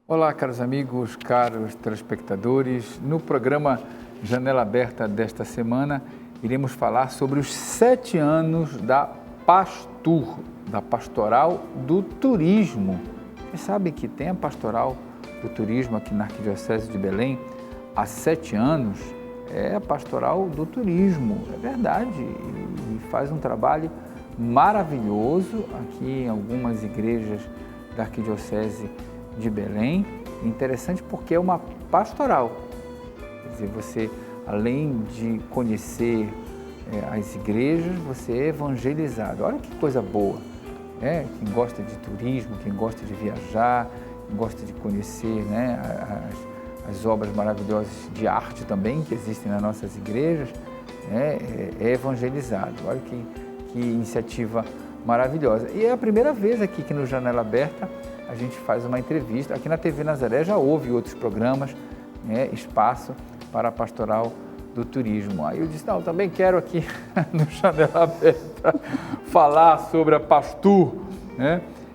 Olá, caros amigos, caros telespectadores. No programa Janela Aberta desta semana, iremos falar sobre os 7 anos da Pastur, da Pastoral do Turismo. Vocês sabem que tem a Pastoral do Turismo aqui na Arquidiocese de Belém há 7 anos. É a Pastoral do Turismo, é verdade, e faz um trabalho maravilhoso aqui em algumas igrejas da Arquidiocese de Belém. Interessante porque é uma pastoral, quer dizer, você, além de conhecer as igrejas, você é evangelizado. Olha que coisa boa, quem gosta de turismo, quem gosta de viajar, quem gosta de conhecer as obras maravilhosas de arte também que existem nas nossas igrejas, é evangelizado. Olha que iniciativa maravilhosa. E é a primeira vez aqui que no Janela Aberta a gente faz uma entrevista. Aqui na TV Nazaré já houve outros programas, espaço para a Pastoral do Turismo. Aí eu disse, não, também quero aqui no Janela Aberta falar sobre a Pastur,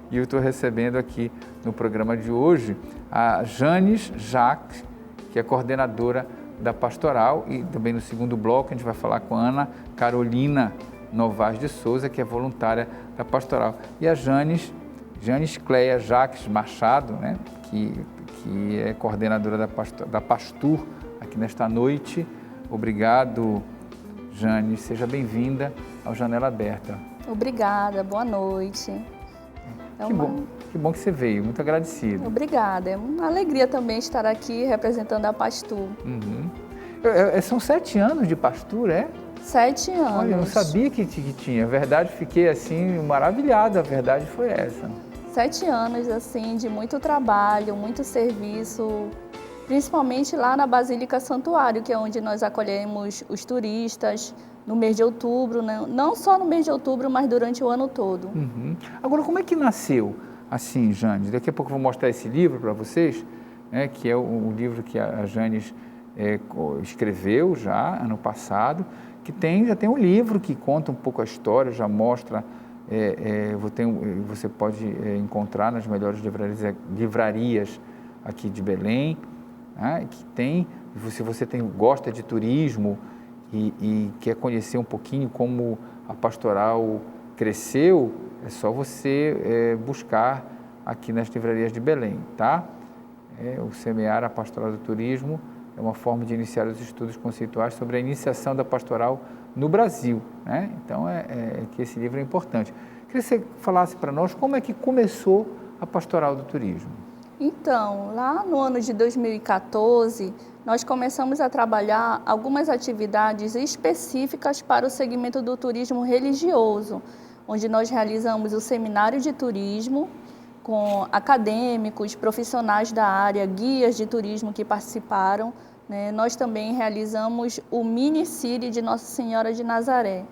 E eu estou recebendo aqui no programa de hoje a Janes Jacques, que é coordenadora da Pastoral, e também no segundo bloco a gente vai falar com a Ana Carolina Novaes de Souza, que é voluntária da Pastoral. E a Janes Cleia Jacques Machado, que é coordenadora da Pastur aqui nesta noite. Obrigado, Janes. Seja bem-vinda ao Janela Aberta. Obrigada, boa noite. Que bom que você veio, muito agradecido. Obrigada, é uma alegria também estar aqui representando a Pastur. São 7 anos de Pastur, 7 anos. Olha, eu não sabia que tinha, a verdade, fiquei assim maravilhado, a verdade foi essa. 7 anos, assim, de muito trabalho, muito serviço, principalmente lá na Basílica Santuário, que é onde nós acolhemos os turistas no mês de outubro, não só no mês de outubro, mas durante o ano todo. Agora, como é que nasceu assim, Janes? Daqui a pouco eu vou mostrar esse livro para vocês, que é o livro que a Janes escreveu já ano passado, que já tem um livro que conta um pouco a história, já mostra. Você pode encontrar nas melhores livrarias aqui de Belém, que tem, se você gosta de turismo e quer conhecer um pouquinho como a pastoral cresceu, é só você buscar aqui nas livrarias de Belém, tá? O Semear a Pastoral do Turismo é uma forma de iniciar os estudos conceituais sobre a iniciação da pastoral no Brasil, Então, que esse livro é importante. Queria que você falasse para nós como é que começou a Pastoral do Turismo. Então, lá no ano de 2014, nós começamos a trabalhar algumas atividades específicas para o segmento do turismo religioso, onde nós realizamos o seminário de turismo com acadêmicos, profissionais da área, guias de turismo que participaram. Nós também realizamos o minicírio de Nossa Senhora de Nazaré.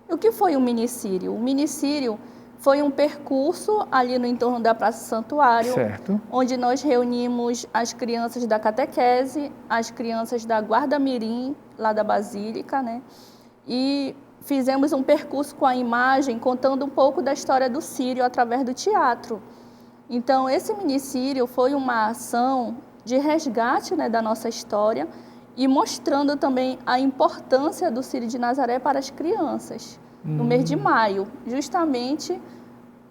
O que foi o minicírio? O minicírio foi um percurso ali no entorno da Praça Santuário, certo, onde nós reunimos as crianças da catequese, as crianças da Guarda Mirim, lá da Basílica, E fizemos um percurso com a imagem, contando um pouco da história do Círio através do teatro. Então, esse minicírio foi uma ação de resgate da nossa história e mostrando também a importância do Círio de Nazaré para as crianças, no mês de maio, justamente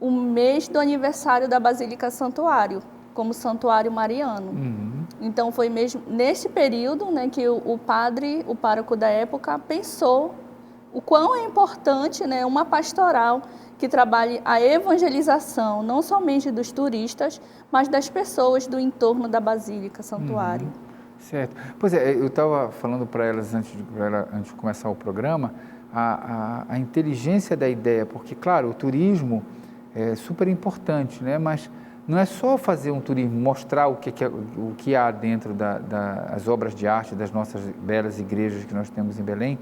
o mês do aniversário da Basílica Santuário, como santuário mariano. Então, foi mesmo nesse período que o padre, o pároco da época, pensou o quão é importante uma pastoral que trabalhe a evangelização, não somente dos turistas, mas das pessoas do entorno da Basílica Santuário. Certo. Pois eu estava falando para elas antes de começar o programa, a inteligência da ideia, porque, claro, o turismo é super importante, mas não é só fazer um turismo, mostrar o que há dentro das obras de arte das nossas belas igrejas que nós temos em Belém,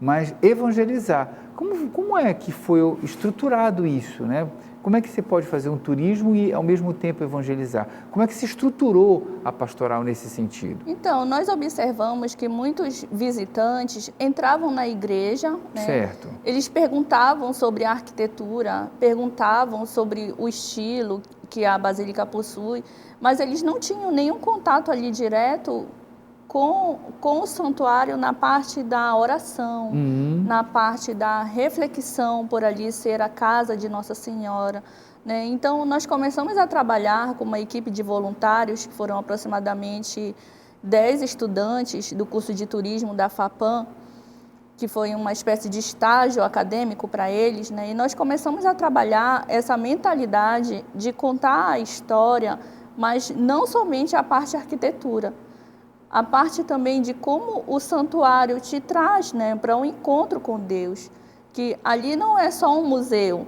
mas evangelizar. Como é que foi estruturado isso, né? Como é que você pode fazer um turismo e, ao mesmo tempo, evangelizar? Como é que se estruturou a pastoral nesse sentido? Então, nós observamos que muitos visitantes entravam na igreja, né? Certo. Eles perguntavam sobre a arquitetura, perguntavam sobre o estilo que a Basílica possui, mas eles não tinham nenhum contato ali direto com o santuário na parte da oração, na parte da reflexão por ali ser a casa de Nossa Senhora, né? Então, nós começamos a trabalhar com uma equipe de voluntários, que foram aproximadamente 10 estudantes do curso de turismo da FAPAM, que foi uma espécie de estágio acadêmico para eles, né? E nós começamos a trabalhar essa mentalidade de contar a história, mas não somente a parte arquitetura, a parte também de como o santuário te traz, né, para um encontro com Deus, que ali não é só um museu,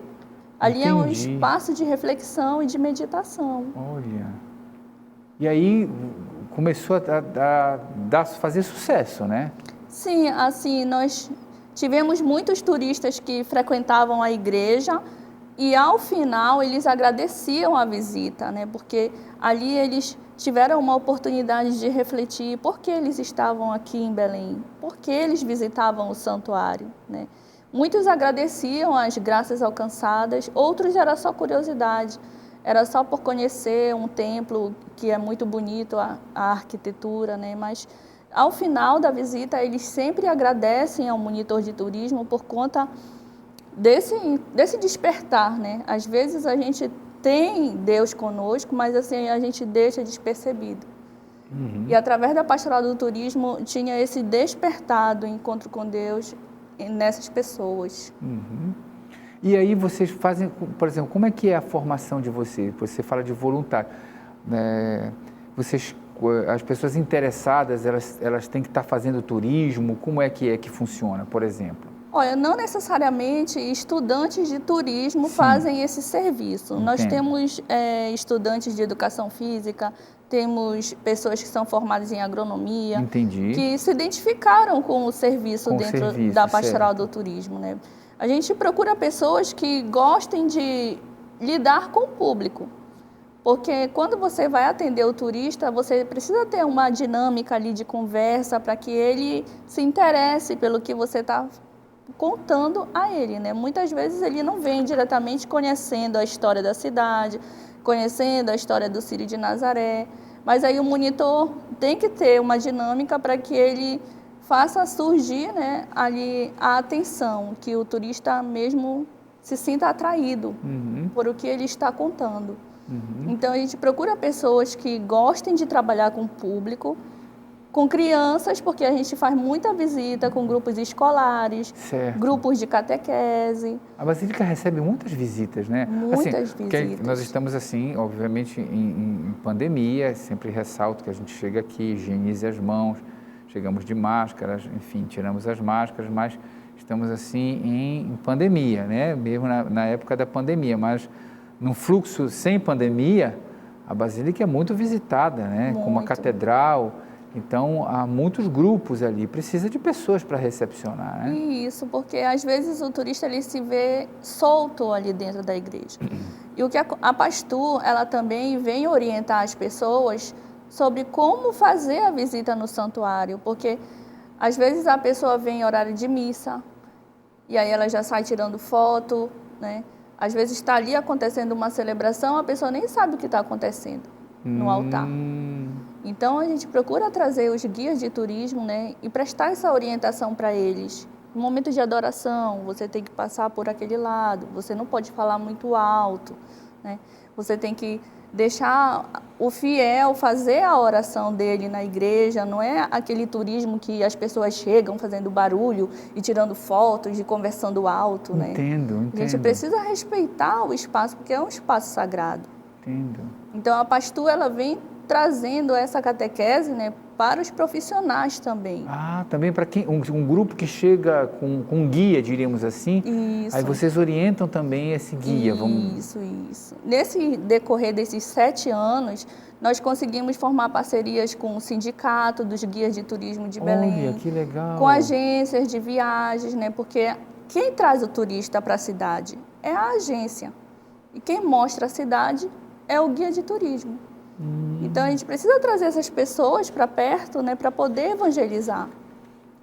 ali é um espaço de reflexão e de meditação. Olha, e aí começou a fazer sucesso, né? Sim, assim, nós tivemos muitos turistas que frequentavam a igreja e, ao final, eles agradeciam a visita, né, porque ali eles tiveram uma oportunidade de refletir por que eles estavam aqui em Belém, por que eles visitavam o santuário, né? Muitos agradeciam as graças alcançadas, outros era só curiosidade, era só por conhecer um templo que é muito bonito, a arquitetura, né? Mas ao final da visita eles sempre agradecem ao monitor de turismo por conta desse despertar, né? Às vezes a gente tem Deus conosco, mas assim a gente deixa despercebido. E através da pastoral do turismo tinha esse despertar do encontro com Deus nessas pessoas. E aí vocês fazem, por exemplo, como é que é a formação de vocês? Você fala de voluntário. As pessoas interessadas, elas têm que estar fazendo turismo? Como é que funciona, por exemplo? Olha, não necessariamente estudantes de turismo fazem esse serviço. Entendo. Nós temos estudantes de educação física, temos pessoas que são formadas em agronomia, Entendi. que se identificaram com o serviço da pastoral do turismo, né? A gente procura pessoas que gostem de lidar com o público, porque quando você vai atender o turista, você precisa ter uma dinâmica ali de conversa para que ele se interesse pelo que você está contando a ele, né? Muitas vezes ele não vem diretamente conhecendo a história da cidade, conhecendo a história do Círio de Nazaré, mas aí o monitor tem que ter uma dinâmica para que ele faça surgir, né, ali a atenção, que o turista mesmo se sinta atraído por o que ele está contando. Então a gente procura pessoas que gostem de trabalhar com o público, com crianças, porque a gente faz muita visita com grupos escolares, grupos de catequese. A Basílica recebe muitas visitas, né? Muitas visitas. Nós estamos, assim, obviamente, em pandemia, sempre ressalto que a gente chega aqui, higieniza as mãos, chegamos de máscaras, enfim, tiramos as máscaras, mas estamos, assim, em pandemia, né? Mesmo na época da pandemia, mas num fluxo sem pandemia, a Basílica é muito visitada, né? Com uma catedral. Então, há muitos grupos ali, precisa de pessoas para recepcionar, né? Isso, porque às vezes o turista ele se vê solto ali dentro da igreja. E o que a Pastur, ela também vem orientar as pessoas sobre como fazer a visita no santuário, porque às vezes a pessoa vem em horário de missa, e aí ela já sai tirando foto, né? Às vezes está ali acontecendo uma celebração, a pessoa nem sabe o que está acontecendo no altar. Então, a gente procura trazer os guias de turismo, né, e prestar essa orientação para eles. No momento de adoração, você tem que passar por aquele lado, você não pode falar muito alto, né? Você tem que deixar o fiel fazer a oração dele na igreja, não é aquele turismo que as pessoas chegam fazendo barulho e tirando fotos e conversando alto, né? Entendo. A gente precisa respeitar o espaço, porque é um espaço sagrado. Entendo. Então, a Pastur, ela vem trazendo essa catequese, né, para os profissionais também. Ah, também para quem um grupo que chega com um guia, diríamos assim. Isso. Aí vocês orientam também esse guia. Isso. Nesse decorrer desses 7 anos, nós conseguimos formar parcerias com o Sindicato dos Guias de Turismo de Belém. Olha, que legal. Com agências de viagens, né? Porque quem traz o turista para a cidade é a agência. E quem mostra a cidade é o guia de turismo. Então, a gente precisa trazer essas pessoas para perto, né? Para poder evangelizar.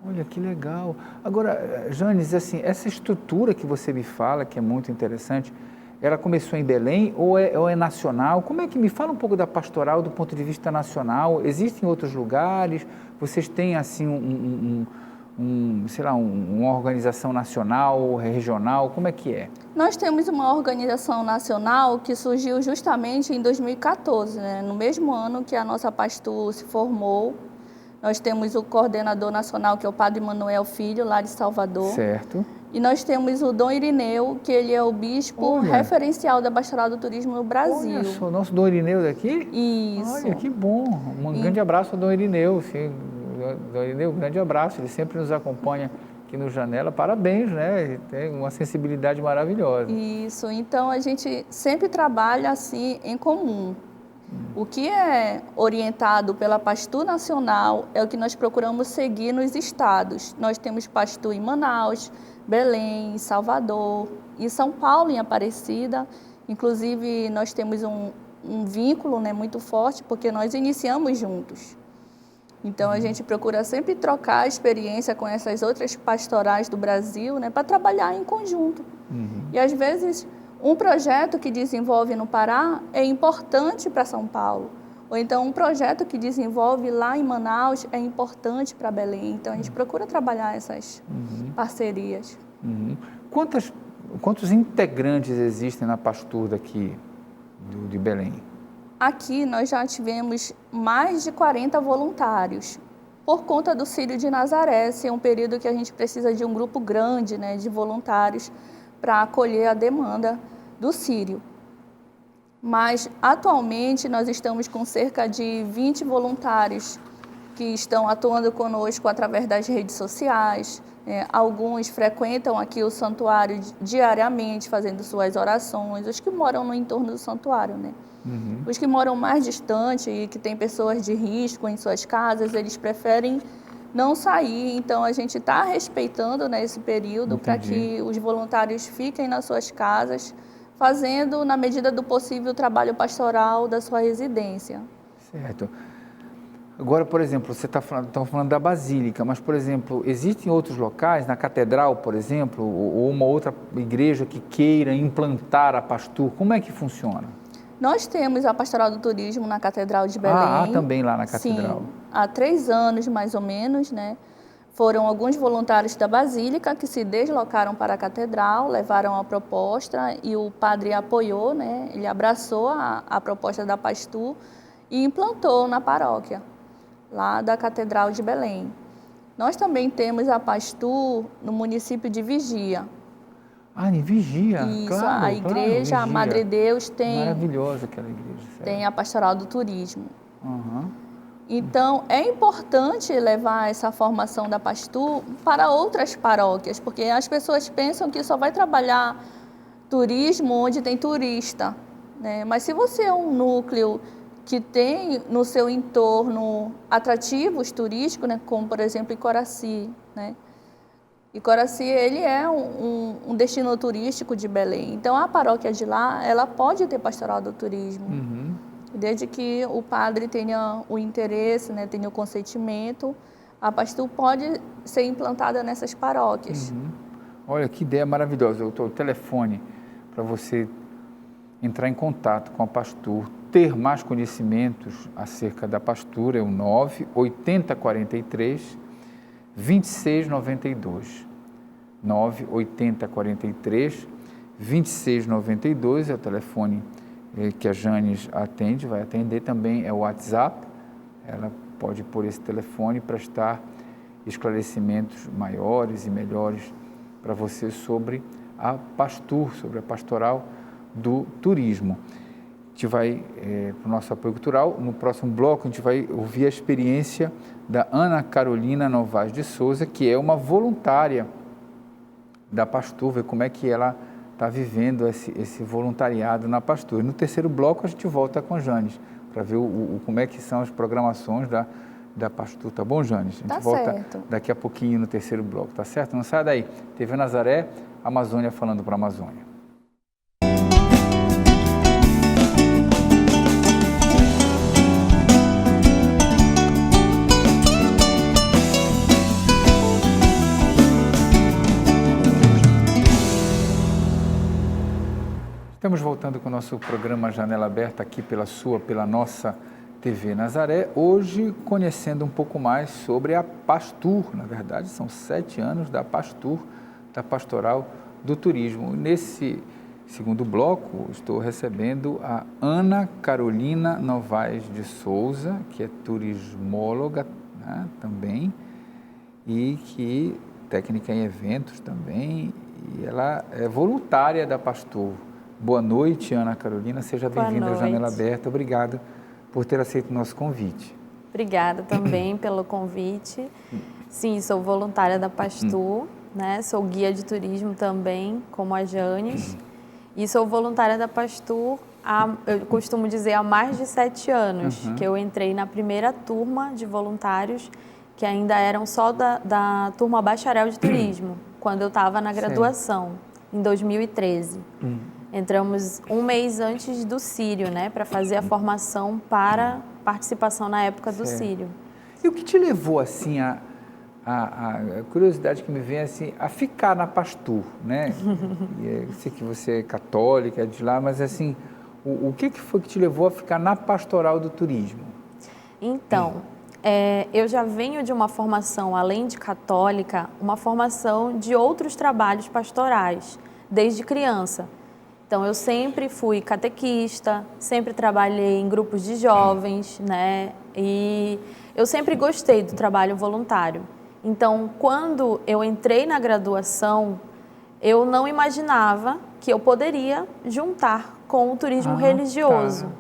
Olha, que legal. Agora, Janes, assim, essa estrutura que você me fala, que é muito interessante, ela começou em Belém ou é nacional? Como é que me fala um pouco da pastoral do ponto de vista nacional? Existem outros lugares? Vocês têm assim sei lá, uma organização nacional, regional? Como é que é? Nós temos uma organização nacional que surgiu justamente em 2014, né? No mesmo ano que a nossa Pastur se formou. Nós temos o coordenador nacional, que é o Padre Manuel Filho, lá de Salvador. Certo. E nós temos o Dom Irineu, que ele é o bispo referencial da Pastoral do Turismo no Brasil. Olha só, nosso Dom Irineu daqui? Isso. Olha, que bom. Um grande abraço ao Dom Irineu. Sim, Dom Irineu, um grande abraço. Ele sempre nos acompanha aqui no Janela. Parabéns, né? Ele tem uma sensibilidade maravilhosa. Isso. Então, a gente sempre trabalha assim em comum. O que é orientado pela Pastur Nacional é o que nós procuramos seguir nos estados. Nós temos Pastur em Manaus, Belém, Salvador, e São Paulo, em Aparecida. Inclusive, nós temos um vínculo, né, muito forte, porque nós iniciamos juntos. Então, a gente procura sempre trocar a experiência com essas outras pastorais do Brasil, né, para trabalhar em conjunto. E, às vezes, um projeto que desenvolve no Pará é importante para São Paulo. Ou então, um projeto que desenvolve lá em Manaus é importante para Belém. Então, a gente procura trabalhar essas parcerias. Quantos integrantes existem na Pastur daqui de Belém? Aqui, nós já tivemos mais de 40 voluntários. Por conta do Círio de Nazaré, esse é um período que a gente precisa de um grupo grande, né, de voluntários para acolher a demanda do Círio. Mas, atualmente, nós estamos com cerca de 20 voluntários que estão atuando conosco através das redes sociais. Alguns frequentam aqui o santuário diariamente, fazendo suas orações, os que moram no entorno do santuário, né? Os que moram mais distante e que têm pessoas de risco em suas casas, eles preferem não sair. Então, a gente está respeitando, né, esse período para que os voluntários fiquem nas suas casas, fazendo, na medida do possível, o trabalho pastoral da sua residência. Certo. Agora, por exemplo, você está falando da Basílica, mas, por exemplo, existem outros locais, na Catedral, por exemplo, ou uma outra igreja que queira implantar a Pastur? Como é que funciona? Nós temos a Pastoral do Turismo na Catedral de Belém. Também lá na Catedral. Sim, há 3 anos, mais ou menos, né? Foram alguns voluntários da Basílica que se deslocaram para a Catedral, levaram a proposta e o padre apoiou, né? Ele abraçou a proposta da Pastur e implantou na paróquia, lá da Catedral de Belém. Nós também temos a Pastur no município de Vigia. Em Vigia? Isso, claro, a igreja, Vigia. a Madre Deus tem... Maravilhosa aquela igreja. Sério. Tem a Pastoral do Turismo. Então, é importante levar essa formação da Pastur para outras paróquias, porque as pessoas pensam que só vai trabalhar turismo onde tem turista, né? Mas se você é um núcleo que tem no seu entorno atrativos turísticos, né? Como, por exemplo, Icoraci, né? Icoraci, ele é um destino turístico de Belém. Então, a paróquia de lá, ela pode ter pastoral do turismo. Desde que o padre tenha o interesse, né, tenha o consentimento, a Pastur pode ser implantada nessas paróquias. Olha, que ideia maravilhosa. O telefone para você entrar em contato com a Pastur, ter mais conhecimentos acerca da Pastur é o 98043 2692. 98043 2692 é o telefone que a Janes atende, vai atender também, é o WhatsApp. Ela pode pôr esse telefone para prestar esclarecimentos maiores e melhores para você sobre a Pastur, sobre a pastoral do turismo. a gente vai para o nosso apoio cultural. No próximo bloco, a gente vai ouvir a experiência da Ana Carolina Novaes de Souza, que é uma voluntária da Pastur, ver como é que ela está vivendo esse voluntariado na Pastur. E no terceiro bloco, a gente volta com a Janes, para ver como é que são as programações da Pastur. Tá bom, Janes? A gente volta daqui a pouquinho no terceiro bloco, tá certo? Não sai daí. TV Nazaré, Amazônia falando para a Amazônia. Estamos voltando com o nosso programa Janela Aberta aqui pela nossa TV Nazaré, hoje conhecendo um pouco mais sobre a Pastur. Na verdade, são 7 anos da Pastur, da Pastoral do Turismo. Nesse segundo bloco, estou recebendo a Ana Carolina Novaes de Souza, que é turismóloga, né, também, e que técnica em eventos também, e ela é voluntária da Pastur. Boa noite, Ana Carolina, seja bem-vinda ao Janela Aberta. Obrigado por ter aceito o nosso convite. Obrigada também pelo convite. Sim, sou voluntária da Pastur, né? Sou guia de turismo também, como a Janes. E sou voluntária da Pastur, eu costumo dizer, há mais de 7 anos, que eu entrei na primeira turma de voluntários, que ainda eram só da turma bacharel de turismo, quando eu estava na graduação, em 2013. Entramos um mês antes do Círio, né, para fazer a formação para participação na época do Círio. E o que te levou, assim, a curiosidade que me vem, assim, a ficar na Pastur, né? Eu sei que você é católica, é de lá, mas, assim, o que foi que te levou a ficar na Pastoral do Turismo? Então, eu já venho de uma formação, além de católica, uma formação de outros trabalhos pastorais, desde criança. Então, eu sempre fui catequista, sempre trabalhei em grupos de jovens, né? E eu sempre gostei do trabalho voluntário. Então, quando eu entrei na graduação, eu não imaginava que eu poderia juntar com o turismo religioso.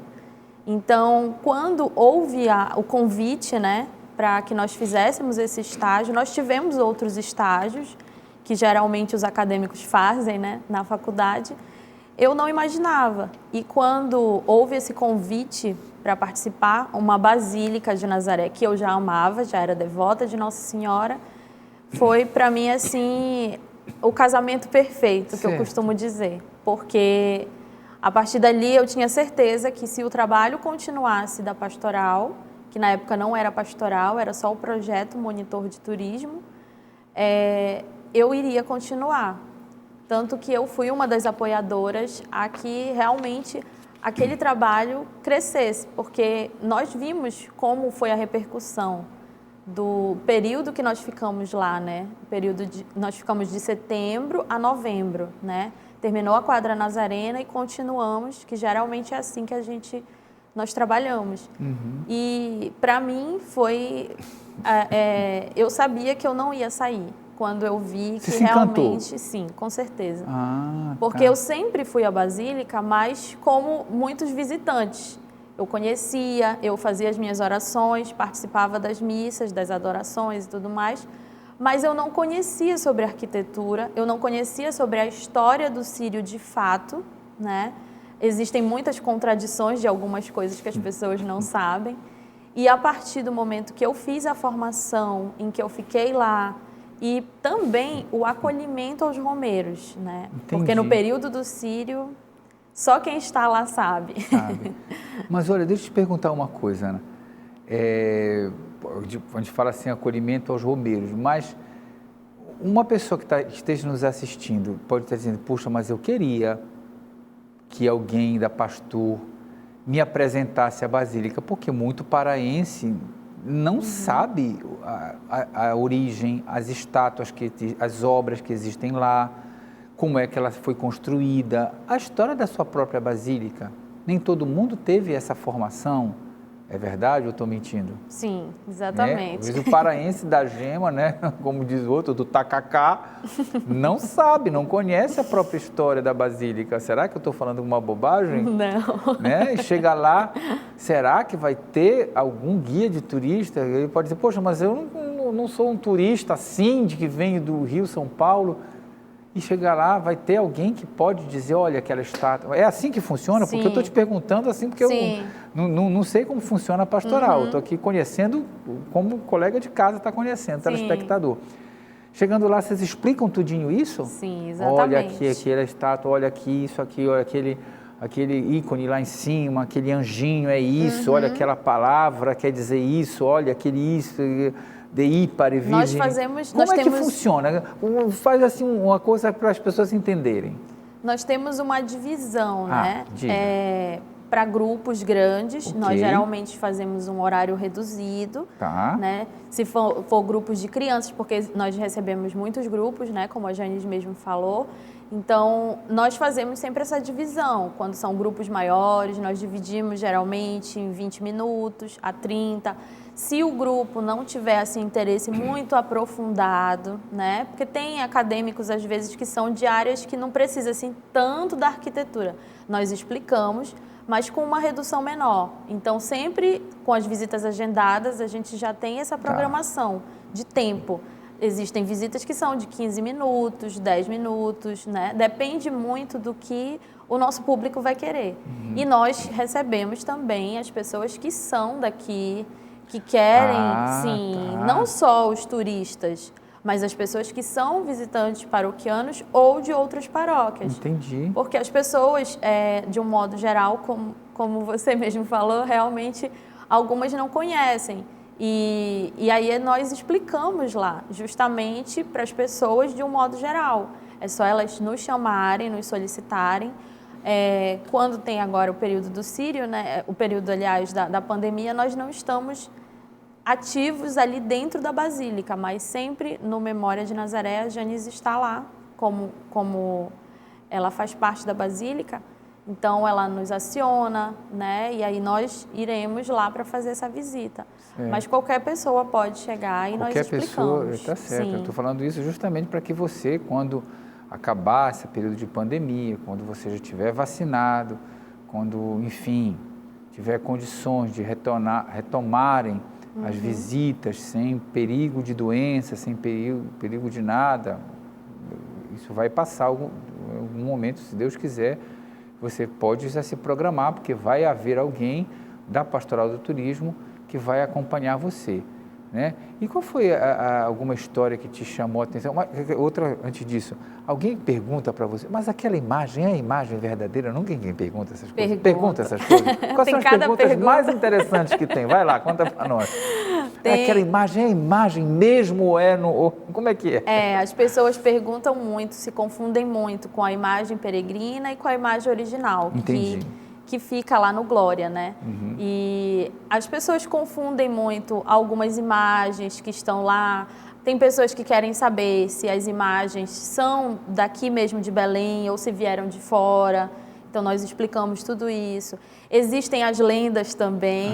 Então, quando houve o convite, né, para que nós fizéssemos esse estágio, nós tivemos outros estágios, que geralmente os acadêmicos fazem, né, na faculdade. Eu não imaginava. E quando houve esse convite para participar, uma basílica de Nazaré, que eu já amava, já era devota de Nossa Senhora, foi para mim, assim, o casamento perfeito, que eu costumo dizer. Porque a partir dali eu tinha certeza que se o trabalho continuasse da pastoral, que na época não era pastoral, era só o projeto Monitor de Turismo, eu iria continuar. Tanto que eu fui uma das apoiadoras a que realmente aquele trabalho crescesse, porque nós vimos como foi a repercussão do período que nós ficamos lá, né? Nós ficamos de setembro a novembro, né? Terminou a quadra nazarena e continuamos, que geralmente é assim que nós trabalhamos. E para mim foi... eu sabia que eu não ia sair. Quando eu vi que realmente, sim, com certeza. Porque eu sempre fui à Basílica, mas como muitos visitantes. Eu conhecia, eu fazia as minhas orações, participava das missas, das adorações e tudo mais, mas eu não conhecia sobre a arquitetura, eu não conhecia sobre a história do Círio de fato, né? Existem muitas contradições de algumas coisas que as pessoas não sabem. E a partir do momento que eu fiz a formação, em que eu fiquei lá, e também o acolhimento aos romeiros, né? Entendi. Porque no período do Círio, só quem está lá sabe. Mas olha, deixa eu te perguntar uma coisa, Ana. A gente fala assim, acolhimento aos romeiros, mas uma pessoa que esteja nos assistindo pode estar dizendo, puxa, mas eu queria que alguém da Pastur me apresentasse a Basílica, porque muito paraense não sabe a origem, as estátuas, as obras que existem lá, como é que ela foi construída, a história da sua própria basílica. Nem todo mundo teve essa formação, É verdade ou estou mentindo? Sim, Né? exatamente. Às vezes o paraense da gema, né, como diz o outro, do tacacá, não sabe, não conhece a própria história da Basílica. Será que eu estou falando uma bobagem? Não. Né? E chega lá, será que vai ter algum guia de turista? Ele pode dizer, poxa, mas eu não sou um turista assim, de que venho do Rio, São Paulo. E chegar lá, vai ter alguém que pode dizer, olha, aquela estátua. É assim que funciona? Sim. Porque eu estou te perguntando assim, porque Sim. eu não sei como funciona a pastoral. Eu estou aqui conhecendo como o colega de casa está conhecendo, telespectador. Chegando lá, vocês explicam tudinho isso? Sim, exatamente. Olha aqui, aquela estátua, olha aqui, isso aqui, olha aquele ícone lá em cima, aquele anjinho é isso, olha aquela palavra quer dizer isso, olha aquele isso... de ípare, virgem. Nós fazemos... Como é que funciona? Faz assim uma coisa para as pessoas entenderem. Nos temos uma divisão, né? Diga. Para grupos grandes, Ok. nós geralmente fazemos um horário reduzido, Tá. né? Se for grupos de crianças, porque nós recebemos muitos grupos, né? Como a Janice mesmo falou. Então, nós fazemos sempre essa divisão. Quando são grupos maiores, nós dividimos geralmente em 20 minutos a 30. Se o grupo não tiver assim, interesse muito aprofundado, né? Porque tem acadêmicos, às vezes, que são de áreas que não precisa assim, tanto da arquitetura. Nós explicamos, mas com uma redução menor. Então, sempre com as visitas agendadas, a gente já tem essa programação de tempo. Existem visitas que são de 15 minutos, 10 minutos, né? Depende muito do que o nosso público vai querer. E nós recebemos também as pessoas que são daqui, que querem, não só os turistas, mas as pessoas que são visitantes paroquianos ou de outras paróquias. Entendi. Porque as pessoas, de um modo geral, como você mesmo falou, realmente algumas não conhecem. E aí nós explicamos lá, justamente para as pessoas de um modo geral. É só elas nos chamarem, nos solicitarem. Quando tem agora o período do Sírio, né, o período, aliás, da pandemia, nós não estamos ativos ali dentro da Basílica, mas sempre no Memória de Nazaré, a Janice está lá, como ela faz parte da Basílica. Então, ela nos aciona, né? E aí nós iremos lá para fazer essa visita. Mas qualquer pessoa pode chegar e nós explicamos. Qualquer pessoa, está certo. Sim. Eu estou falando isso justamente para que você, quando acabar esse período de pandemia, quando você já estiver vacinado, quando, enfim, tiver condições de retomarem as visitas sem perigo de doença, sem perigo de nada, isso vai passar algum momento, se Deus quiser. Você pode já se programar, porque vai haver alguém da Pastoral do Turismo que vai acompanhar você, né? E qual foi alguma história que te chamou a atenção? Outra, antes disso, alguém pergunta para você, mas aquela imagem é a imagem verdadeira? Nunca ninguém pergunta essas coisas. Pergunta essas coisas. Quais são as perguntas mais interessantes que tem? Vai lá, conta para nós. Aquela imagem é a imagem mesmo ou é no... Como é que é? As pessoas perguntam muito, se confundem muito com a imagem peregrina e com a imagem original. Entendi. Que fica lá no Glória, né? E as pessoas confundem muito algumas imagens que estão lá. Tem pessoas que querem saber se as imagens são daqui mesmo de Belém ou se vieram de fora. Então, nós explicamos tudo isso. Existem as lendas também.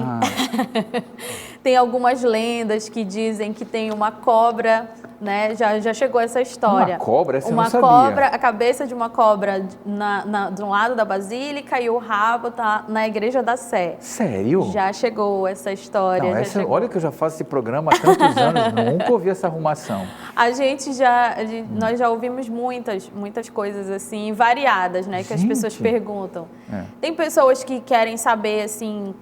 Tem algumas lendas que dizem que tem uma cobra, né? Já chegou essa história. Uma cobra? Essa eu não sabia. Cobra, a cabeça de uma cobra de um lado da Basílica e o rabo tá na Igreja da Sé. Sério? Já chegou essa história. Não, olha que eu já faço esse programa há tantos anos, nunca ouvi essa arrumação. Nós já ouvimos muitas coisas assim, variadas, né? Que as pessoas perguntam. Tem pessoas que querem saber, assim,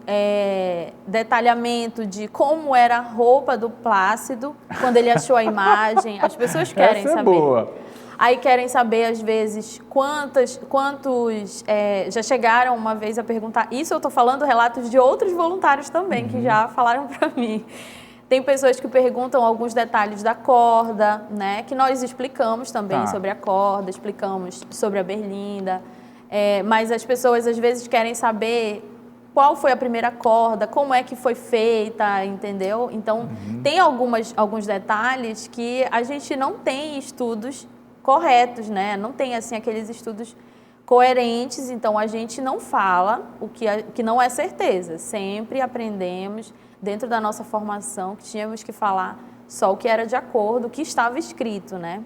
detalhamento de como era a roupa do Plácido quando ele achou a imagem. As pessoas querem Essa é saber. Boa. Aí querem saber, às vezes, quantos já chegaram uma vez a perguntar. Isso eu estou falando relatos de outros voluntários também, que já falaram para mim. Tem pessoas que perguntam alguns detalhes da corda, né? Que nós explicamos também sobre a corda, explicamos sobre a berlinda. Mas as pessoas, às vezes, querem saber qual foi a primeira corda, como é que foi feita, entendeu? Então, tem alguns detalhes que a gente não tem estudos corretos, né? Não tem, assim, aqueles estudos coerentes, então a gente não fala o que não é certeza. Sempre aprendemos dentro da nossa formação que tínhamos que falar só o que era de acordo, o que estava escrito, né?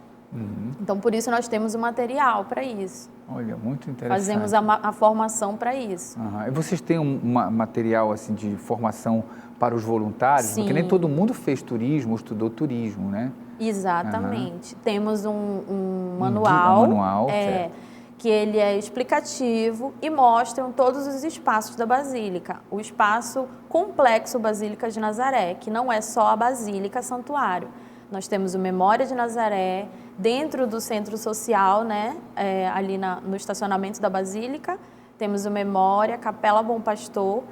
Então, por isso nós temos o material para isso. Olha, muito interessante. Fazemos a formação para isso. E vocês têm um material assim de formação para os voluntários? Sim. Porque nem todo mundo fez turismo, estudou turismo, né? Exatamente. Temos um manual, certo. que ele é explicativo e mostram todos os espaços da Basílica. O espaço complexo Basílica de Nazaré, que não é só a Basílica Santuário. Nós temos o Memória de Nazaré, dentro do centro social, né, ali no estacionamento da Basílica, temos o Memória, Capela Bom Pastor,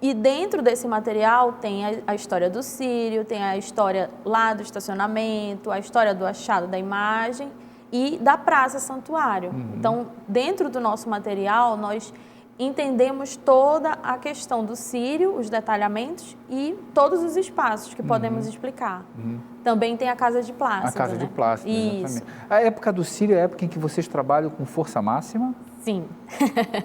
e dentro desse material tem a história do Círio, tem a história lá do estacionamento, a história do achado da imagem e da Praça Santuário. Então, dentro do nosso material, nós entendemos toda a questão do Círio, os detalhamentos e todos os espaços que podemos explicar. Também tem a Casa de Plácido. A Casa de Plácido, Isso. exatamente. A época do Círio é a época em que vocês trabalham com força máxima? Sim.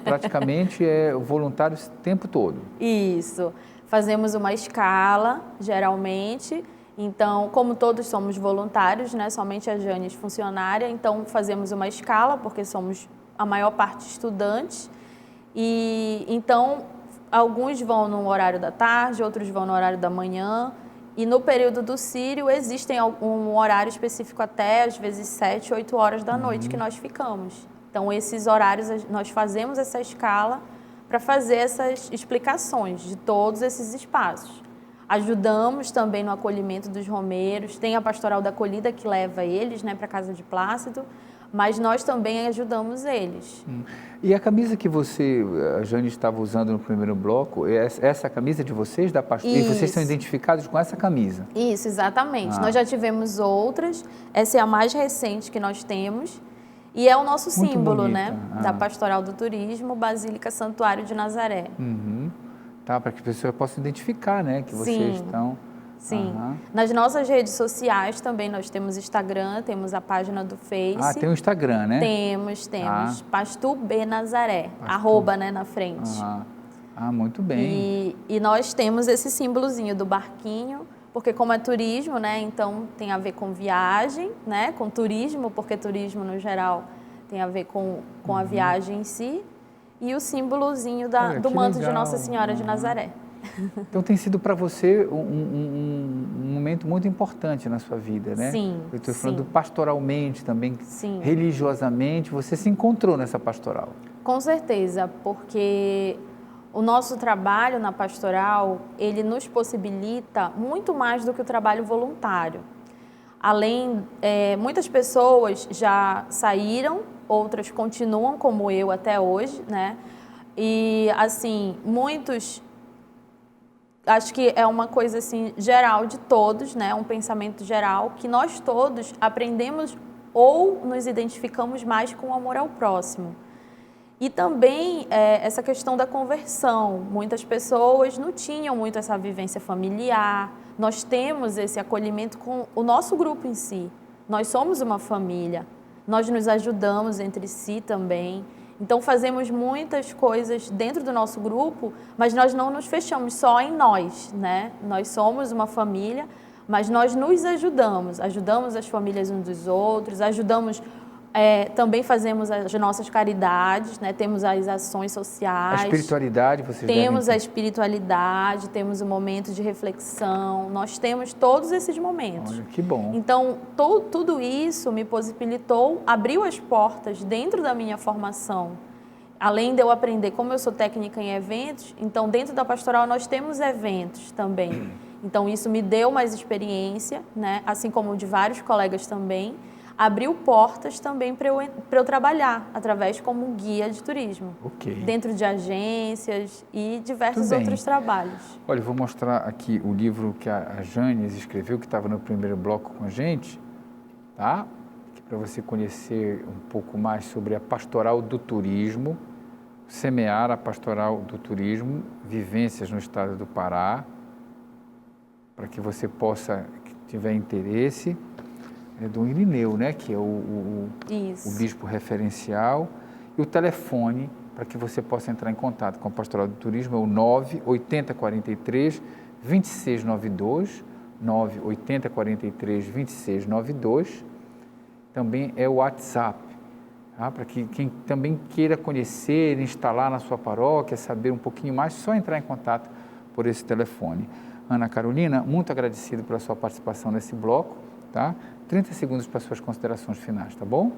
Praticamente é voluntários o tempo todo. Isso. Fazemos uma escala, geralmente. Então, como todos somos voluntários, né, somente a Jane é funcionária, então fazemos uma escala, porque somos a maior parte estudantes. E então, alguns vão no horário da tarde, outros vão no horário da manhã. E no período do Círio, existem um horário específico até, às vezes, 7, 8 horas da noite que nós ficamos. Então, esses horários, nós fazemos essa escala para fazer essas explicações de todos esses espaços. Ajudamos também no acolhimento dos romeiros, tem a Pastoral da Acolhida que leva eles, né, para a Casa de Plácido, mas nós também ajudamos eles. E a camisa que a Jane estava usando no primeiro bloco, essa camisa de vocês, da Pastor? E vocês são identificados com essa camisa? Isso, exatamente. Nós já tivemos outras, essa é a mais recente que nós temos, e é o nosso Muito símbolo, bonita. né, da Pastoral do Turismo, Basílica Santuário de Nazaré. Tá, para que as pessoas possam identificar, né, que vocês estão... Sim. Nas nossas redes sociais também nós temos Instagram, temos a página do Face. Tem o Instagram, né? Temos. Pastor B Nazaré, @ né, na frente. Muito bem. E nós temos esse símbolozinho do barquinho, porque como é turismo, né, então tem a ver com viagem, né, com turismo, porque turismo no geral tem a ver com a viagem em si, e o símbolozinho do manto de Nossa Senhora de Nazaré. Então tem sido para você um momento muito importante na sua vida, né? Sim. Eu estou falando pastoralmente também, sim, religiosamente, você se encontrou nessa pastoral. Com certeza, porque o nosso trabalho na pastoral, ele nos possibilita muito mais do que o trabalho voluntário. Além, muitas pessoas já saíram, outras continuam como eu até hoje, né? E assim, muitos... Acho que é uma coisa assim geral de todos, né? Um pensamento geral que nós todos aprendemos ou nos identificamos mais com o amor ao próximo. E também essa questão da conversão. Muitas pessoas não tinham muito essa vivência familiar. Nós temos esse acolhimento com o nosso grupo em si. Nós somos uma família. Nós nos ajudamos entre si também. Então, fazemos muitas coisas dentro do nosso grupo, mas nós não nos fechamos só em nós, né? Nós somos uma família, mas nós nos ajudamos. Ajudamos as famílias uns dos outros, ajudamos... também fazemos as nossas caridades, né? Temos as ações sociais. A espiritualidade, vocês temos a espiritualidade, temos o momento de reflexão, nós temos todos esses momentos. Olha, que bom. Então, tudo isso me possibilitou, abriu as portas dentro da minha formação. Além de eu aprender, como eu sou técnica em eventos, então dentro da pastoral nós temos eventos também. Então, isso me deu mais experiência, né? Assim como de vários colegas também. Abriu portas também para eu trabalhar através como guia de turismo, dentro de agências e diversos outros trabalhos. Olha, eu vou mostrar aqui o livro que a Janes escreveu, que estava no primeiro bloco com a gente, tá? Para você conhecer um pouco mais sobre a Pastoral do Turismo, Semear a Pastoral do Turismo, Vivências no Estado do Pará, para que você possa, que tiver interesse. É do Irineu, né? Que é o bispo referencial. E o telefone para que você possa entrar em contato com a Pastoral do Turismo é o 98043 2692, 98043 2692. Também é o WhatsApp, tá? Para que quem também queira conhecer, instalar na sua paróquia, saber um pouquinho mais, só entrar em contato por esse telefone. Ana Carolina, muito agradecido pela sua participação nesse bloco, tá? 30 segundos para suas considerações finais, tá bom?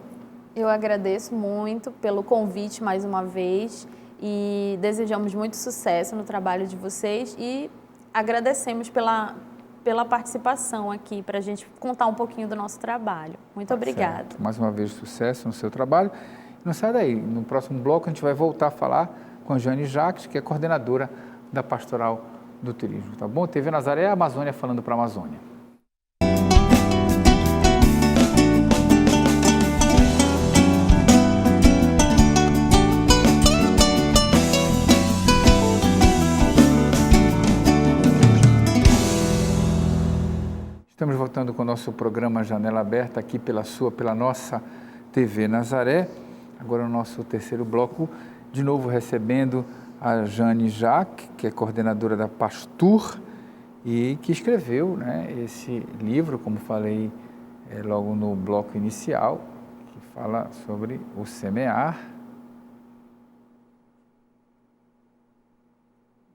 Eu agradeço muito pelo convite mais uma vez e desejamos muito sucesso no trabalho de vocês e agradecemos pela participação aqui, para a gente contar um pouquinho do nosso trabalho. Muito obrigada. Certo. Mais uma vez, sucesso no seu trabalho. Não sai daí, no próximo bloco a gente vai voltar a falar com a Jane Jacques, que é coordenadora da Pastoral do Turismo, tá bom? TV Nazaré, a Amazônia falando para a Amazônia. Estamos voltando com o nosso programa Janela Aberta aqui pela nossa TV Nazaré. Agora o nosso terceiro bloco, de novo recebendo a Jane Jacques, que é coordenadora da Pastur e que escreveu, né, esse livro, como falei logo no bloco inicial, que fala sobre o semear,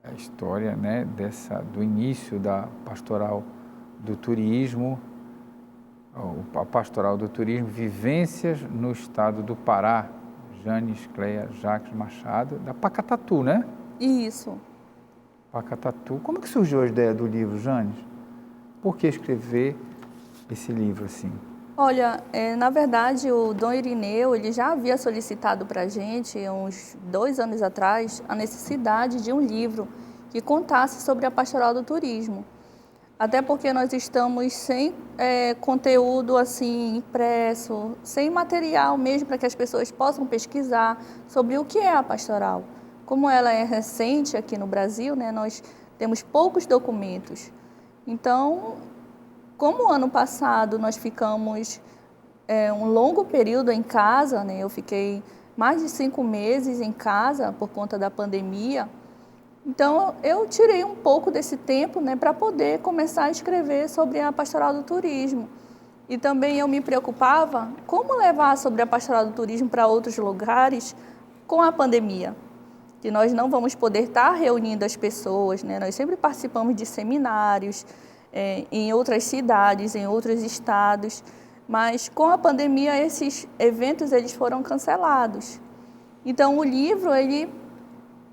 a história, né, do início da pastoral do turismo, a Pastoral do Turismo, Vivências no Estado do Pará, Jane Cleia Jacques Machado, da Pacatatu, né? Isso. Pacatatu. Como que surgiu a ideia do livro, Jane? Por que escrever esse livro assim? Olha, na verdade, o Dom Irineu, ele já havia solicitado para a gente, uns 2 anos atrás, a necessidade de um livro que contasse sobre a Pastoral do Turismo. Até porque nós estamos sem conteúdo assim impresso, sem material mesmo para que as pessoas possam pesquisar sobre o que é a pastoral. Como ela é recente aqui no Brasil, né, nós temos poucos documentos. Então, como ano passado nós ficamos um longo período em casa, né, eu fiquei mais de 5 meses em casa por conta da pandemia. Então, eu tirei um pouco desse tempo, né, para poder começar a escrever sobre a Pastoral do Turismo. E também eu me preocupava como levar sobre a Pastoral do Turismo para outros lugares com a pandemia, que nós não vamos poder estar reunindo as pessoas, né? Nós sempre participamos de seminários em outras cidades, em outros estados, mas com a pandemia esses eventos eles foram cancelados. Então, o livro, ele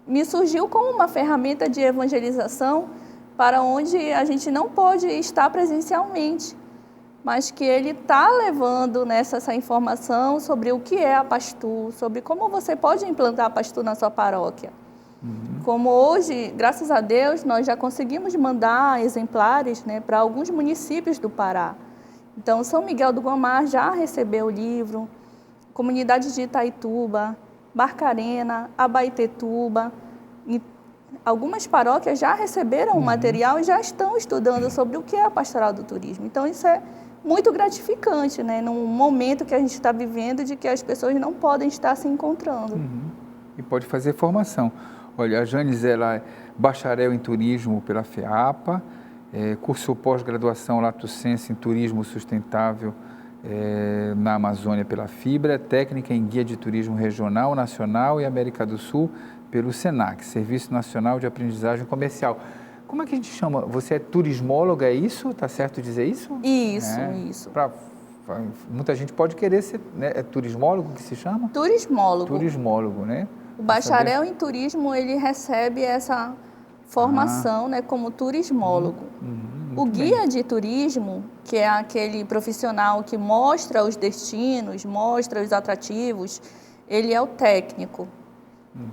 me surgiu como uma ferramenta de evangelização para onde a gente não pode estar presencialmente, mas que ele está levando essa informação sobre o que é a Pastur, sobre como você pode implantar a Pastur na sua paróquia. Como hoje, graças a Deus, nós já conseguimos mandar exemplares, né, para alguns municípios do Pará. Então, São Miguel do Guamar já recebeu o livro, comunidade de Itaituba, Barcarena, Abaetetuba, e algumas paróquias já receberam o material e já estão estudando sobre o que é a Pastoral do Turismo. Então, isso é muito gratificante, né? Num momento que a gente está vivendo de que as pessoas não podem estar se encontrando. E pode fazer formação. Olha, a Janes, ela é bacharel em turismo pela FEAPA, cursou pós-graduação Lato Sensu em turismo sustentável na Amazônia pela Fibra, técnica em guia de turismo regional, nacional e América do Sul pelo SENAC, Serviço Nacional de Aprendizagem Comercial. Como é que a gente chama? Você é turismóloga, é isso? Tá certo dizer isso? Isso. Muita gente pode querer ser, né? É turismólogo que se chama? Turismólogo. Turismólogo, né? O bacharel em turismo, ele recebe essa formação, né, como turismólogo. O guia de turismo, que é aquele profissional que mostra os destinos, mostra os atrativos, ele é o técnico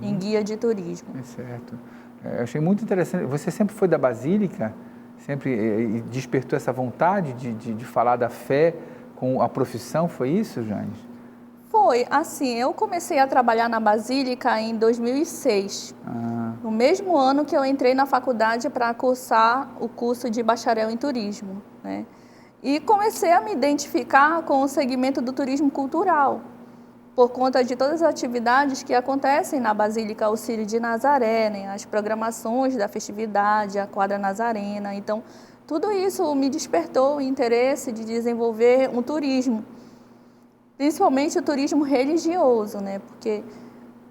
em guia de turismo. É certo. Eu achei muito interessante. Você sempre foi da Basílica? Sempre despertou essa vontade de falar da fé com a profissão? Foi isso, Janes? Foi. Assim, eu comecei a trabalhar na Basílica em 2006. No mesmo ano que eu entrei na faculdade para cursar o curso de bacharel em turismo, né? E comecei a me identificar com o segmento do turismo cultural. por conta de todas as atividades que acontecem na Basílica Auxílio de Nazaré, né? As programações da festividade, a quadra nazarena. Então, tudo isso me despertou o interesse de desenvolver um turismo, principalmente o turismo religioso, né? Porque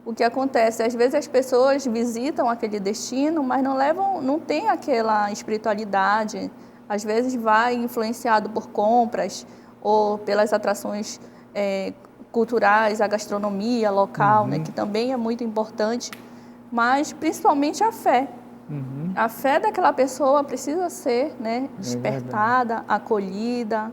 o que acontece, às vezes as pessoas visitam aquele destino, mas não tem aquela espiritualidade. Às vezes vai influenciado por compras ou pelas atrações culturais, a gastronomia local, né, que também é muito importante, mas principalmente a fé. A fé daquela pessoa precisa ser, né, despertada, acolhida.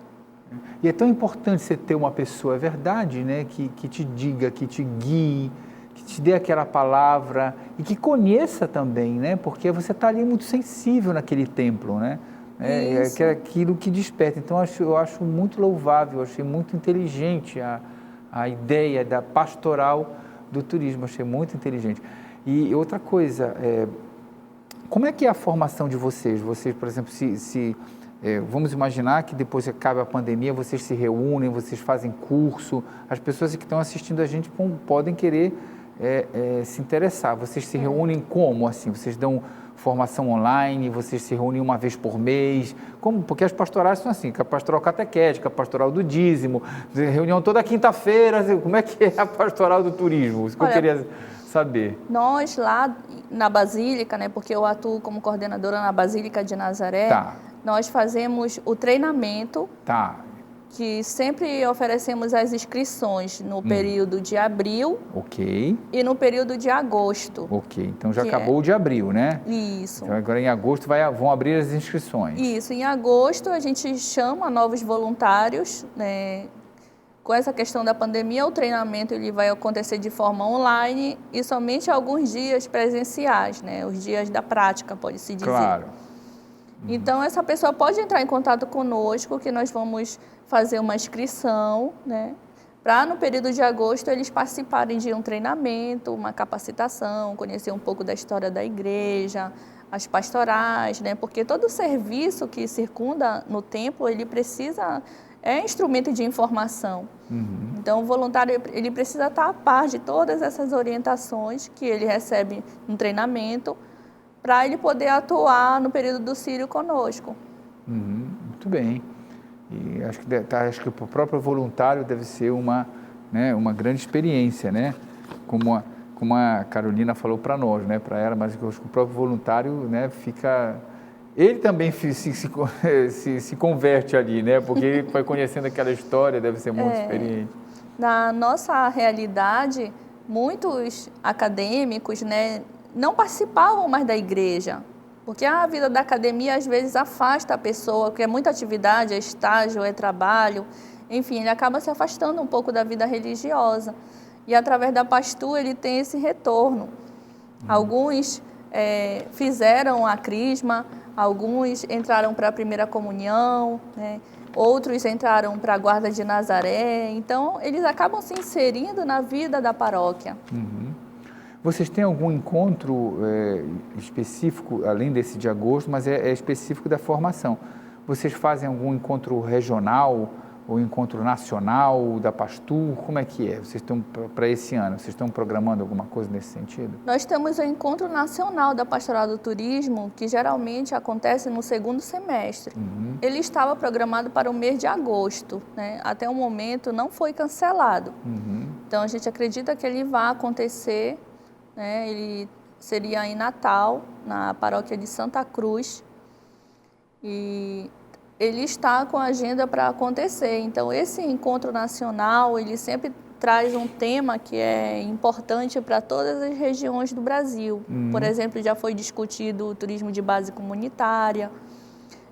E é tão importante você ter uma pessoa, é verdade, né, que te diga, que te guie, que te dê aquela palavra e que conheça também, né, porque você está ali muito sensível naquele templo, né, é aquilo que desperta. Então eu acho muito louvável, achei muito inteligente a ideia da pastoral do turismo, achei muito inteligente. E outra coisa, como é que é a formação de vocês? Vocês, por exemplo, vamos imaginar que depois que acaba a pandemia, vocês se reúnem, vocês fazem curso, as pessoas que estão assistindo a gente podem querer se interessar. Vocês se reúnem como, assim? Vocês dão formação online, vocês se reúnem uma vez por mês? Como? Porque as pastorais são assim, a pastoral catequética, a pastoral do dízimo, reunião toda quinta-feira. Como é que é a pastoral do turismo? Isso que eu queria saber. Nós lá na Basílica, né, porque eu atuo como coordenadora na Basílica de Nazaré, nós fazemos o treinamento, que sempre oferecemos as inscrições no período de abril e no período de agosto. Então já acabou o de abril, né? Isso. Então agora em agosto vão abrir as inscrições. Isso, em agosto a gente chama novos voluntários, né? Com essa questão da pandemia, o treinamento ele vai acontecer de forma online e somente alguns dias presenciais, né? Os dias da prática, pode-se dizer. Claro. Então, essa pessoa pode entrar em contato conosco, que nós vamos fazer uma inscrição, né? Para no período de agosto eles participarem de um treinamento, uma capacitação, conhecer um pouco da história da igreja, as pastorais, né? Porque todo serviço que circunda no templo, ele precisa... é instrumento de informação. Então, o voluntário ele precisa estar a par de todas essas orientações que ele recebe no treinamento para ele poder atuar no período do Círio conosco. Muito bem. E acho que o próprio voluntário deve ser uma grande experiência, né? Como a Carolina falou para nós, né? Para ela, mas eu acho que o próprio voluntário, né, fica... Ele também se converte ali, né? Porque ele vai conhecendo aquela história, deve ser muito experiente. Na nossa realidade, muitos acadêmicos, né, não participavam mais da igreja, porque a vida da academia às vezes afasta a pessoa, porque é muita atividade, é estágio, é trabalho, enfim, ele acaba se afastando um pouco da vida religiosa. E através da Pastur ele tem esse retorno. Alguns fizeram a crisma, alguns entraram para a primeira comunhão, né? Outros entraram para a guarda de Nazaré. Então, eles acabam se inserindo na vida da paróquia. Vocês têm algum encontro específico, além desse de agosto, mas é específico da formação? Vocês fazem algum encontro regional ou encontro nacional da Pastur? Como é que é? Vocês estão, para esse ano, vocês estão programando alguma coisa nesse sentido? Nós temos o encontro nacional da Pastoral do Turismo, que geralmente acontece no segundo semestre. Ele estava programado para o mês de agosto, né? Até o momento não foi cancelado. Então a gente acredita que ele vai acontecer, né? Ele seria em Natal, na paróquia de Santa Cruz. E ele está com a agenda para acontecer. Então, esse encontro nacional, ele sempre traz um tema que é importante para todas as regiões do Brasil. Por exemplo, já foi discutido o turismo de base comunitária,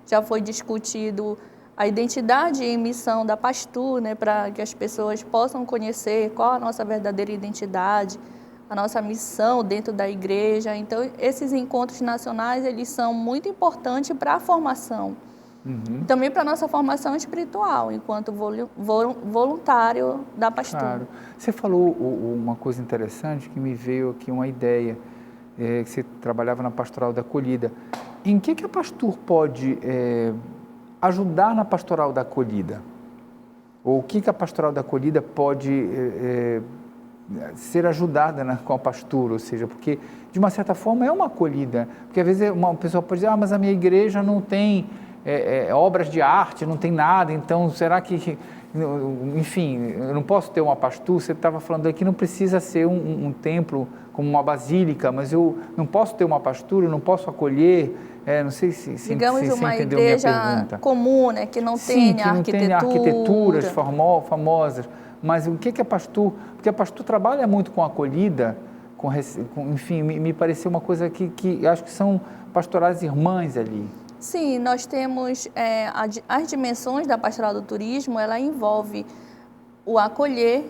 já foi discutido a identidade e missão da Pastur, né, para que as pessoas possam conhecer qual a nossa verdadeira identidade, a nossa missão dentro da igreja. Então, esses encontros nacionais, eles são muito importantes para a formação. Também para a nossa formação espiritual, enquanto voluntário da Pastur. Claro. Você falou uma coisa interessante que me veio aqui uma ideia, que você trabalhava na Pastoral da Acolhida. Em que a Pastur pode ajudar na Pastoral da Acolhida? Ou o que a pastoral da acolhida pode ser ajudada, né, com a pastura, ou seja, porque de uma certa forma é uma acolhida, porque às vezes uma pessoa pode dizer, mas a minha igreja não tem obras de arte, não tem nada, então será que, enfim, eu não posso ter uma pastura? Você estava falando aqui, não precisa ser um templo como uma basílica, mas eu não posso ter uma pastura, eu não posso acolher, não sei se digamos você uma entendeu a minha igreja pergunta. comum, né, que não tenha arquiteturas famosas, mas o que é pastor? Porque a pastor trabalha muito com acolhida, enfim, me pareceu uma coisa que acho que são pastorais irmãs ali. Sim, nós temos as dimensões da pastoral do turismo, ela envolve o acolher,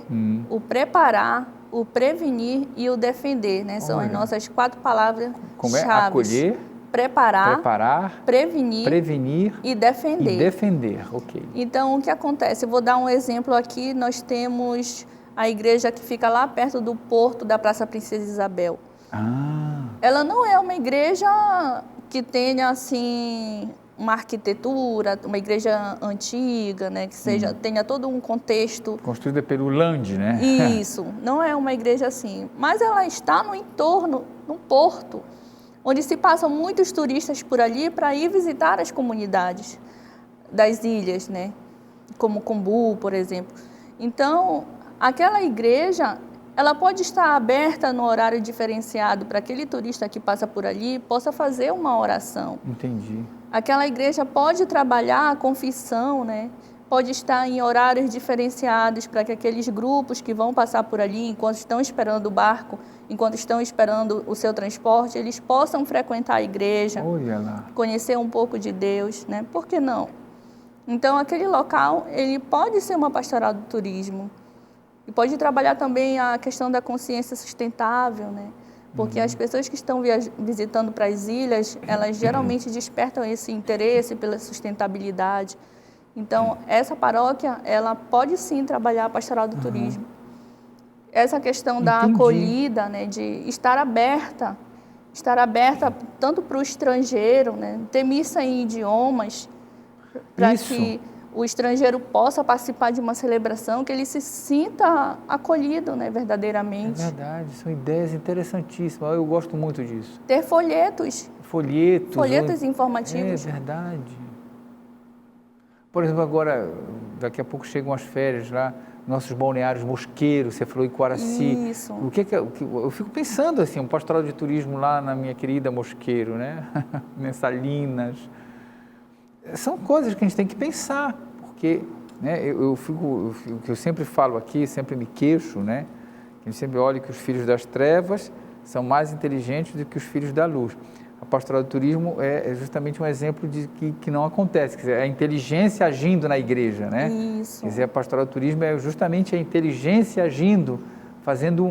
o preparar, o prevenir e o defender, né? São as nossas 4 palavras-chave. Como é? Acolher, preparar, prevenir e defender. E defender, ok. Então, o que acontece? Eu vou dar um exemplo aqui. Nós temos a igreja que fica lá perto do porto da Praça Princesa Isabel. Ela não é uma igreja que tenha, assim, uma arquitetura, uma igreja antiga, né? Que tenha todo um contexto... Construída pelo Land, né? Isso, não é uma igreja assim. Mas ela está no entorno, no porto, onde se passam muitos turistas por ali para ir visitar as comunidades das ilhas, né? Como Combu, por exemplo. Então, aquela igreja, ela pode estar aberta no horário diferenciado para aquele turista que passa por ali possa fazer uma oração. Entendi. Aquela igreja pode trabalhar a confissão, né? Pode estar em horários diferenciados para que aqueles grupos que vão passar por ali, enquanto estão esperando o barco, enquanto estão esperando o seu transporte, eles possam frequentar a igreja, conhecer um pouco de Deus, né? Por que não? Então, aquele local, ele pode ser uma pastoral do turismo. E pode trabalhar também a questão da consciência sustentável, né? Porque as pessoas que estão visitando para as ilhas, elas geralmente despertam esse interesse pela sustentabilidade. Então, essa paróquia, ela pode sim trabalhar a pastoral do turismo. Essa questão da acolhida, né, de estar aberta tanto para o estrangeiro, né, ter missa em idiomas, para que o estrangeiro possa participar de uma celebração, que ele se sinta acolhido, né, verdadeiramente. É verdade, são ideias interessantíssimas, eu gosto muito disso. Ter folhetos informativos. É verdade. Por exemplo, agora, daqui a pouco chegam as férias lá, nossos balneários Mosqueiro, você falou em Coraci. Isso. Eu fico pensando assim, um pastoral de turismo lá na minha querida Mosqueiro, né? Salinas. São coisas que a gente tem que pensar, porque, né, o que eu sempre falo aqui, sempre me queixo, né? A gente sempre olha que os filhos das trevas são mais inteligentes do que os filhos da luz. A pastoral do turismo é justamente um exemplo de que não acontece, quer dizer, a inteligência agindo na igreja, né? Isso. Quer dizer, a pastoral do turismo é justamente a inteligência agindo, fazendo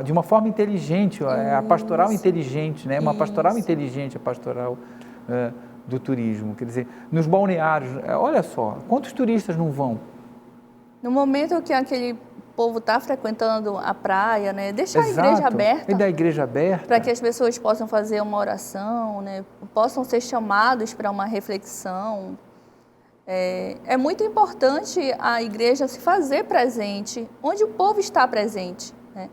de uma forma inteligente, a pastoral inteligente, né? Uma pastoral inteligente, a pastoral do turismo. Quer dizer, nos balneários, olha só, quantos turistas não vão? No momento que aquele povo está frequentando a praia, né? Deixar a igreja aberta. E da igreja aberta. Para que as pessoas possam fazer uma oração, né? Possam ser chamados para uma reflexão. É muito importante a igreja se fazer presente onde o povo está presente, né?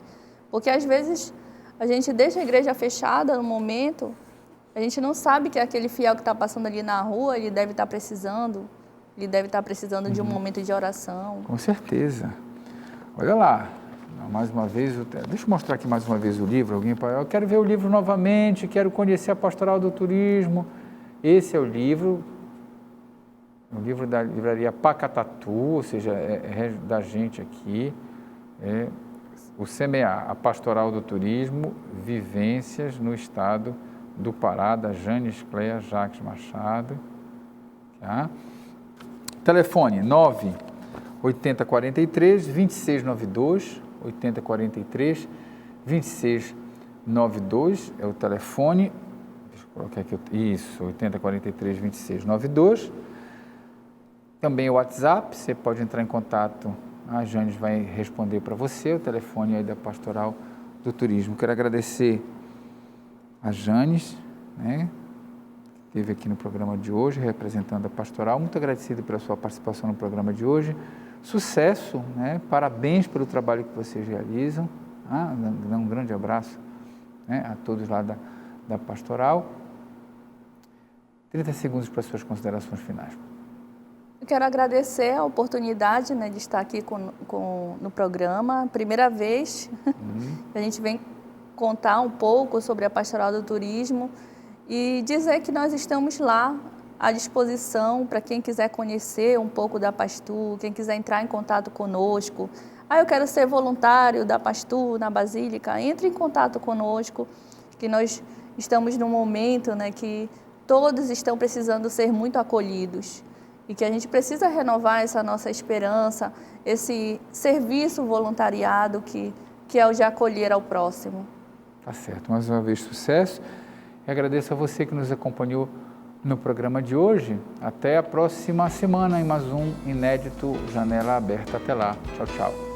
Porque às vezes a gente deixa a igreja fechada no momento, a gente não sabe que aquele fiel que está passando ali na rua, ele deve estar precisando de um momento de oração. Com certeza. Olha lá, mais uma vez, deixa eu mostrar aqui mais uma vez o livro. Eu quero ver o livro novamente, quero conhecer a pastoral do turismo. Esse é o livro da livraria Pacatatu, ou seja, é da gente aqui. O CMA, a Pastoral do Turismo, Vivências no Estado do Pará, da Janes Cleia Jacques Machado. Tá? Telefone 8043 2692, 8043 2692 é o telefone. Deixa eu colocar aqui, isso, 8043 2692. Também o WhatsApp, você pode entrar em contato, a Janes vai responder para você, o telefone aí da Pastoral do Turismo. Quero agradecer a Janes, né, esteve aqui no programa de hoje, representando a pastoral. Muito agradecido pela sua participação no programa de hoje. Sucesso, né? Parabéns pelo trabalho que vocês realizam. Um grande abraço, né, a todos lá da pastoral. 30 segundos para as suas considerações finais. Eu quero agradecer a oportunidade, né, de estar aqui no programa. Primeira vez que a gente vem contar um pouco sobre a Pastoral do Turismo e dizer que nós estamos lá à disposição para quem quiser conhecer um pouco da Pastur, quem quiser entrar em contato conosco. Eu quero ser voluntário da Pastur na Basílica. Entre em contato conosco, que nós estamos num momento, né, que todos estão precisando ser muito acolhidos e que a gente precisa renovar essa nossa esperança, esse serviço voluntariado que é o de acolher ao próximo. Tá certo. Mais uma vez, sucesso. E agradeço a você que nos acompanhou no programa de hoje. Até a próxima semana em mais um inédito Janela Aberta. Até lá. Tchau, tchau.